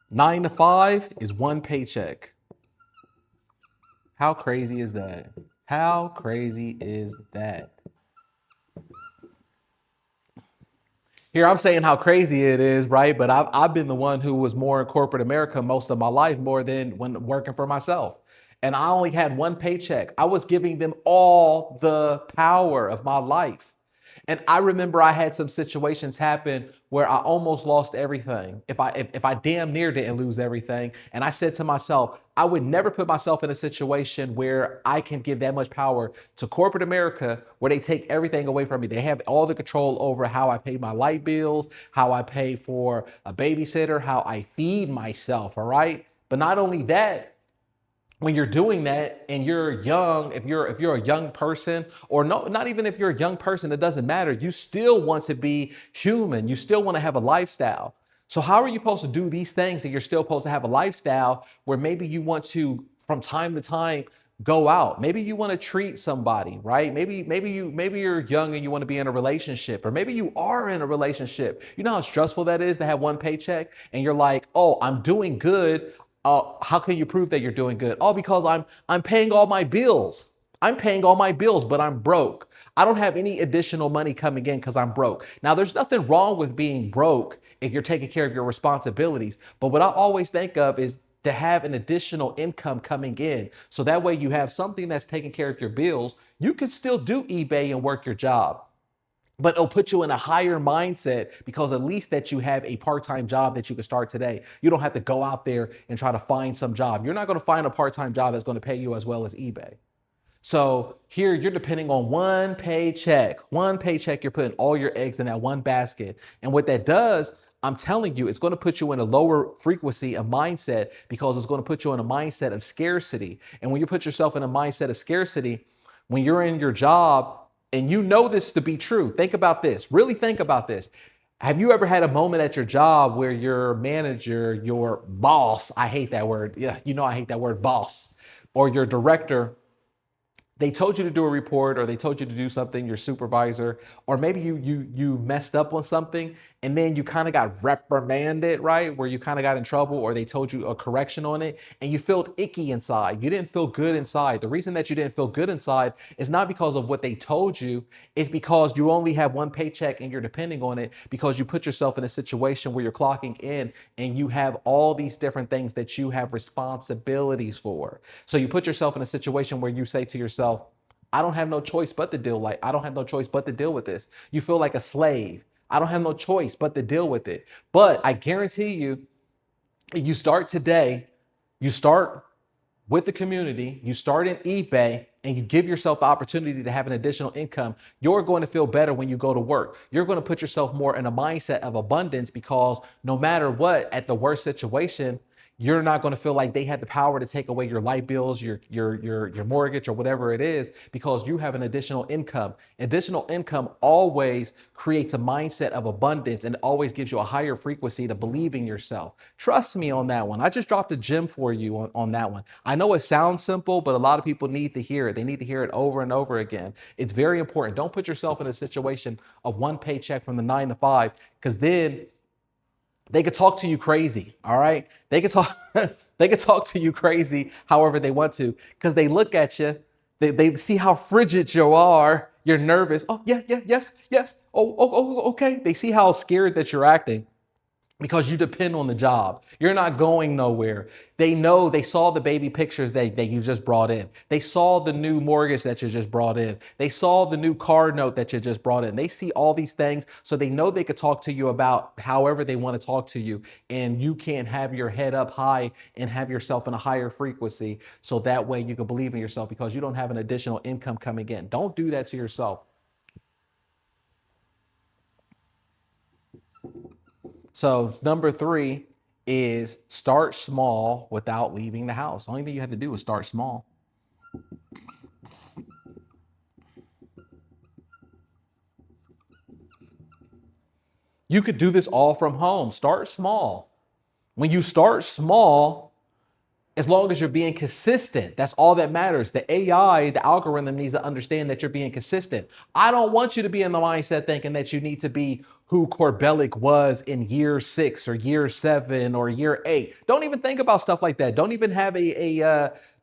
9 to 5 is one paycheck. How crazy is that? How crazy is that? Here I'm saying how crazy it is, right? But I've been the one who was more in corporate America most of my life, more than when working for myself. And I only had one paycheck. I was giving them all the power of my life. And I remember I had some situations happen where I almost lost everything. If I damn near didn't lose everything. And I said to myself, I would never put myself in a situation where I can give that much power to corporate America where they take everything away from me. They have all the control over how I pay my light bills, how I pay for a babysitter, how I feed myself, all right? But not only that, when you're doing that and you're young, if you're a young person, or no, not even if you're a young person, it doesn't matter. You still want to be human. You still want to have a lifestyle. So how are you supposed to do these things and you're still supposed to have a lifestyle where maybe you want to from time to time go out? Maybe you want to treat somebody, right? Maybe you're young and you want to be in a relationship, or maybe you are in a relationship. You know how stressful that is to have one paycheck and you're like, "Oh, I'm doing good. How can you prove that you're doing good? Oh, because I'm paying all my bills. I'm paying all my bills, but I'm broke. I don't have any additional money coming in because I'm broke." Now, there's nothing wrong with being broke if you're taking care of your responsibilities. But what I always think of is to have an additional income coming in. So that way you have something that's taking care of your bills. You can still do eBay and work your job, but it'll put you in a higher mindset because at least that you have a part-time job that you can start today. You don't have to go out there and try to find some job. You're not going to find a part-time job that's going to pay you as well as eBay. So here you're depending on one paycheck. One paycheck, you're putting all your eggs in that one basket. And what that does, I'm telling you, it's going to put you in a lower frequency of mindset because it's going to put you in a mindset of scarcity. And when you put yourself in a mindset of scarcity, when you're in your job and you know this to be true, think about this, really think about this. Have you ever had a moment at your job where your manager, your boss, I hate that word. Yeah, you know, I hate that word boss, or your director, they told you to do a report or they told you to do something, your supervisor, or maybe you messed up on something and then you kind of got reprimanded, right? Where you kind of got in trouble or they told you a correction on it and you felt icky inside. You didn't feel good inside. The reason that you didn't feel good inside is not because of what they told you, it's because you only have one paycheck and you're depending on it because you put yourself in a situation where you're clocking in and you have all these different things that you have responsibilities for. So you put yourself in a situation where you say to yourself, I don't have no choice but to deal like I don't have no choice but to deal with this. You feel like a slave. I don't have no choice but to deal with it. But I guarantee you, you start today, you start with the community, you start in eBay, and you give yourself the opportunity to have an additional income, you're going to feel better when you go to work. You're going to put yourself more in a mindset of abundance because no matter what, at the worst situation, you're not going to feel like they had the power to take away your light bills, your mortgage, or whatever it is, because you have an additional income. Additional income always creates a mindset of abundance and always gives you a higher frequency to believe in yourself. Trust me on that one. I just dropped a gem for you on that one. I know it sounds simple, but a lot of people need to hear it. They need to hear it over and over again. It's very important. Don't put yourself in a situation of one paycheck from the 9 to 5, because then they could talk to you crazy. All right. They could talk, they could talk to you crazy however they want to, because they look at you, they see how frigid you are. You're nervous. Oh, yeah, yeah, yes, yes. Okay. They see how scared that you're acting because you depend on the job. You're not going nowhere. They know, they saw the baby pictures that you just brought in. They saw the new mortgage that you just brought in. They saw the new car note that you just brought in. They see all these things, so they know they could talk to you about however they want to talk to you. And you can have your head up high and have yourself in a higher frequency. So that way you can believe in yourself because you don't have an additional income coming in. Don't do that to yourself. So number 3 is start small without leaving the house. Only thing you have to do is start small. You could do this all from home. Start small. When you start small, as long as you're being consistent, that's all that matters. The AI, the algorithm needs to understand that you're being consistent. I don't want you to be in the mindset thinking that you need to be who Corbellic was in year 6 or year 7 or year 8. Don't even think about stuff like that. Don't even have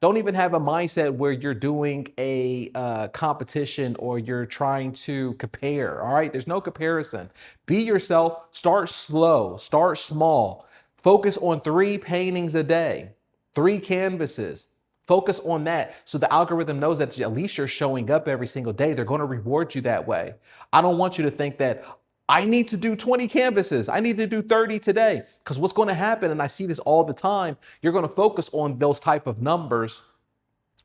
don't even have a mindset where you're doing a competition or you're trying to compare. All right, there's no comparison. Be yourself. Start slow. Start small. Focus on 3 paintings a day, 3 canvases. Focus on that so the algorithm knows that at least you're showing up every single day. They're going to reward you that way. I don't want you to think that I need to do 20 canvases. I need to do 30 today. Because what's going to happen, and I see this all the time, you're going to focus on those type of numbers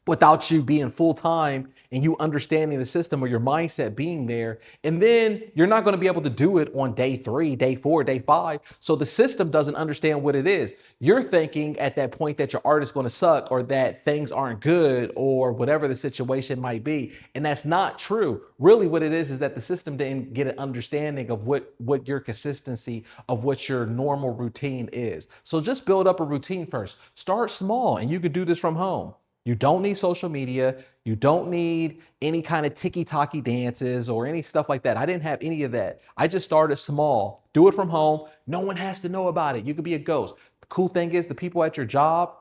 without you being full time and you understanding the system or your mindset being there. And then you're not going to be able to do it on day 3, day 4, day 5. So the system doesn't understand what it is. You're thinking at that point that your art is going to suck or that things aren't good or whatever the situation might be. And that's not true. Really what it is that the system didn't get an understanding of what your consistency of what your normal routine is. So just build up a routine first. Start small and you could do this from home. You don't need social media. You don't need any kind of ticky-tacky dances or any stuff like that. I didn't have any of that. I just started small. Do it from home. No one has to know about it. You could be a ghost. The cool thing is the people at your job,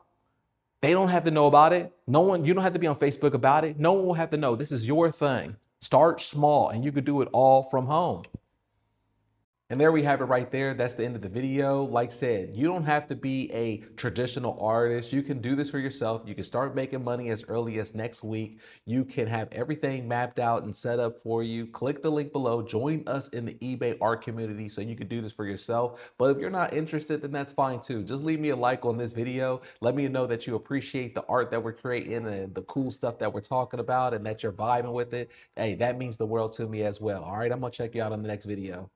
they don't have to know about it. You don't have to be on Facebook about it. No one will have to know. This is your thing. Start small and you could do it all from home. And there we have it right there. That's the end of the video. Like I said, you don't have to be a traditional artist. You can do this for yourself. You can start making money as early as next week. You can have everything mapped out and set up for you. Click the link below. Join us in the eBay art community so you can do this for yourself. But if you're not interested, then that's fine too. Just leave me a like on this video. Let me know that you appreciate the art that we're creating and the cool stuff that we're talking about and that you're vibing with it. Hey, that means the world to me as well. All right, I'm going to check you out on the next video.